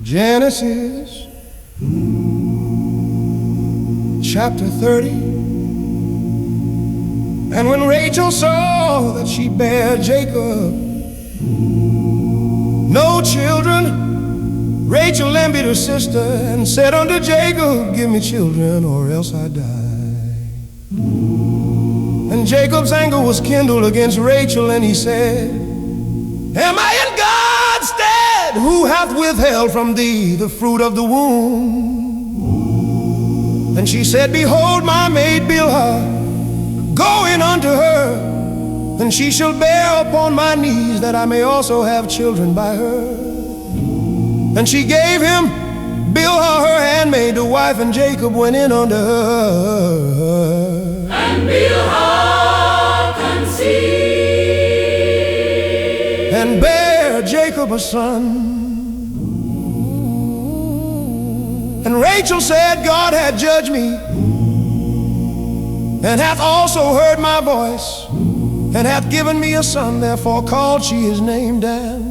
Genesis chapter 30. And when Rachel saw that she bare Jacob no children, Rachel envied her sister and said unto Jacob, give me children or else I die. And Jacob's anger was kindled against Rachel, and he said, am I in God's stead, who hath withheld from thee the fruit of the womb? And she said, behold my maid Bilhah, go in unto her, and she shall bear upon my knees, that I may also have children by her. And she gave him Bilhah her handmaid to wife, and Jacob went in unto her. And Bilhah conceived, and bare Jacob a son. And Rachel said, God hath judged me, and hath also heard my voice, and hath given me a son, therefore called she his name Dan.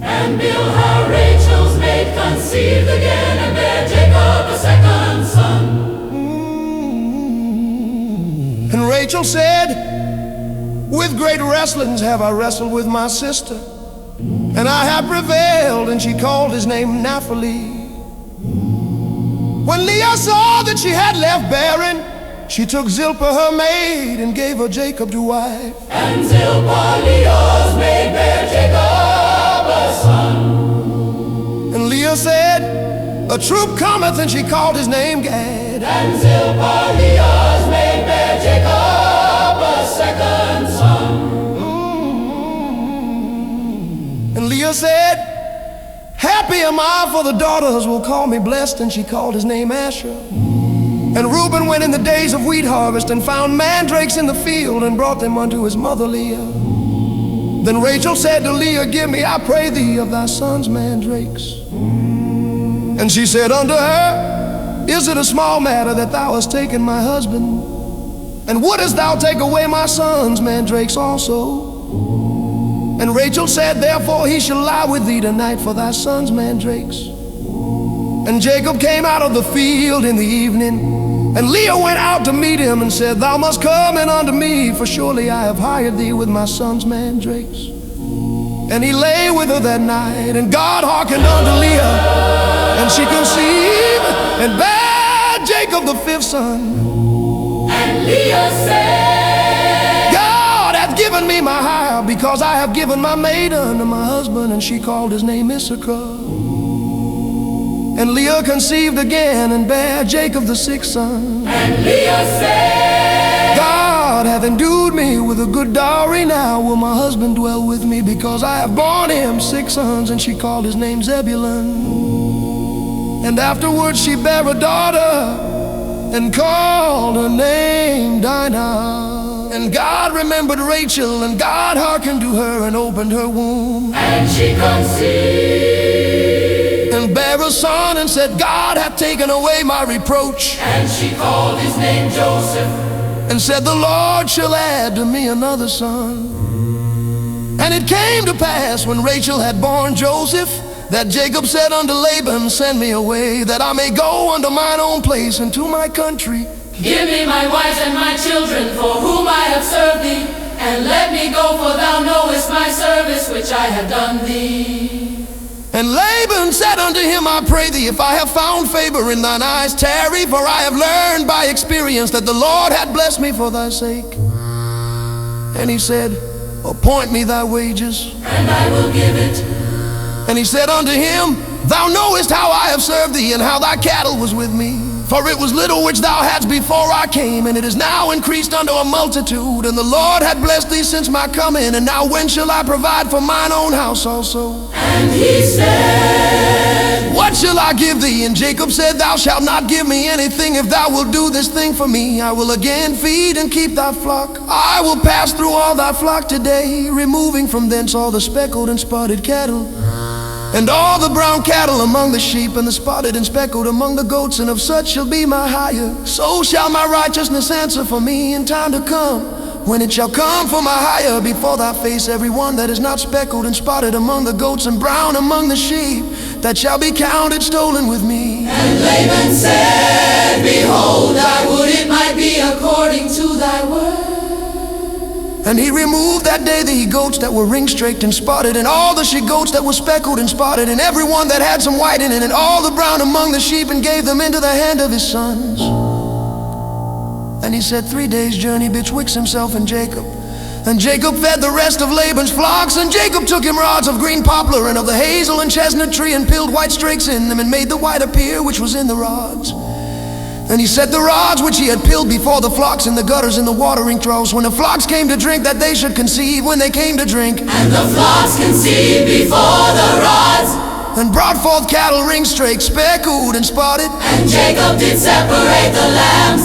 And Bilhah, Rachel's maid, conceived again, and bare Jacob a second son. And Rachel said, with great wrestlings have I wrestled with my sister, and I have prevailed, and she called his name Naphtali. When Leah saw that she had left barren, she took Zilpah her maid, and gave her Jacob to wife. And Zilpah, Leah's maid, bare Jacob a son. And Leah said, a troop cometh, and she called his name Gad. And Zilpah, Leah's maid, bare Jacob a second son. And Leah said, happy am I, for the daughters will call me blessed, and she called his name Asher. And Reuben went in the days of wheat harvest, and found mandrakes in the field, and brought them unto his mother Leah. Then Rachel said to Leah, give me, I pray thee, of thy son's mandrakes. And she said unto her, is it a small matter that thou hast taken my husband? And wouldest thou take away my son's mandrakes also? And Rachel said, therefore he shall lie with thee tonight for thy son's mandrakes. And Jacob came out of the field in the evening, and Leah went out to meet him, and said, thou must come in unto me, for surely I have hired thee with my son's mandrakes. And he lay with her that night, and God hearkened unto Leah, and she conceived, and bare Jacob the fifth son. And Leah said, God hath given me my hire, because I have given my maid unto my husband. And she called his name Issachar. And Leah conceived again, and bare Jacob the sixth son. And Leah said, God hath endued me with a good dowry, now will my husband dwell with me, because I have borne him 6 sons. And she called his name Zebulun. And afterwards she bare a daughter, and called her name Dinah. And God remembered Rachel, and God hearkened to her, and opened her womb. And she conceived, and bare a son, and said, God hath taken away my reproach. And she called his name Joseph, and said, the Lord shall add to me another son. And it came to pass, when Rachel had borne Joseph, that Jacob said unto Laban, send me away, that I may go unto mine own place, and to my country. give me my wives and my children, for whom I have served thee, and let me go, for thou knowest my service which I have done thee. And Laban said unto him, I pray thee, if I have found favor in thine eyes, tarry, for I have learned by experience that the Lord hath blessed me for thy sake. And he said, appoint me thy wages, and I will give it. And he said unto him, thou knowest how I have served thee, and how thy cattle was with me. For it was little which thou hadst before I came, and it is now increased unto a multitude. And the Lord hath blessed thee since my coming, and now when shall I provide for mine own house also? And he said, what shall I give thee? And Jacob said, thou shalt not give me anything, if thou wilt do this thing for me. I will again feed and keep thy flock. I will pass through all thy flock today, removing from thence all the speckled and spotted cattle, and all the brown cattle among the sheep, and the spotted and speckled among the goats, and of such shall be my hire. So shall my righteousness answer for me in time to come, when it shall come for my hire before thy face, every one that is not speckled and spotted among the goats, and brown among the sheep. that shall be counted stolen with me. And Laban said, Behold, I would it might be according to thy word. And he removed that day the he-goats that were ring-straked and spotted, and all the she-goats that were speckled and spotted, and every one that had some white in it, and all the brown among the sheep, and gave them into the hand of his sons. And he said, 3 days' journey betwixt himself and Jacob. And Jacob fed the rest of Laban's flocks, and Jacob took him rods of green poplar and of the hazel and chestnut tree, and peeled white strakes in them, and made the white appear which was in the rods. And he set the rods which he had peeled before the flocks in the gutters in the watering troughs, when the flocks came to drink, that they should conceive when they came to drink. And the flocks conceived before the rods, and brought forth cattle ring-straked, speckled and spotted. and Jacob did separate the lambs,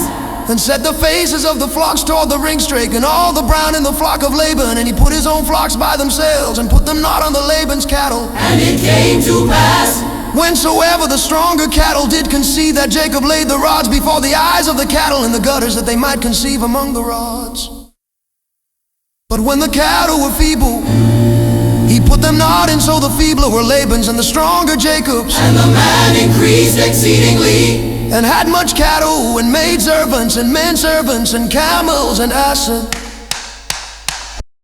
And set the faces of the flocks toward the ring-strake, and all the brown in the flock of Laban. And he put his own flocks by themselves, and put them not on the Laban's cattle. and it came to pass, Whensoever the stronger cattle did conceive, that Jacob laid the rods before the eyes of the cattle in the gutters, that they might conceive among the rods. But when the cattle were feeble, he put them not in, so the feebler were Laban's and the stronger Jacob's. and the man increased exceedingly, And had much cattle, and maid servants, and men servants, and camels, and asses.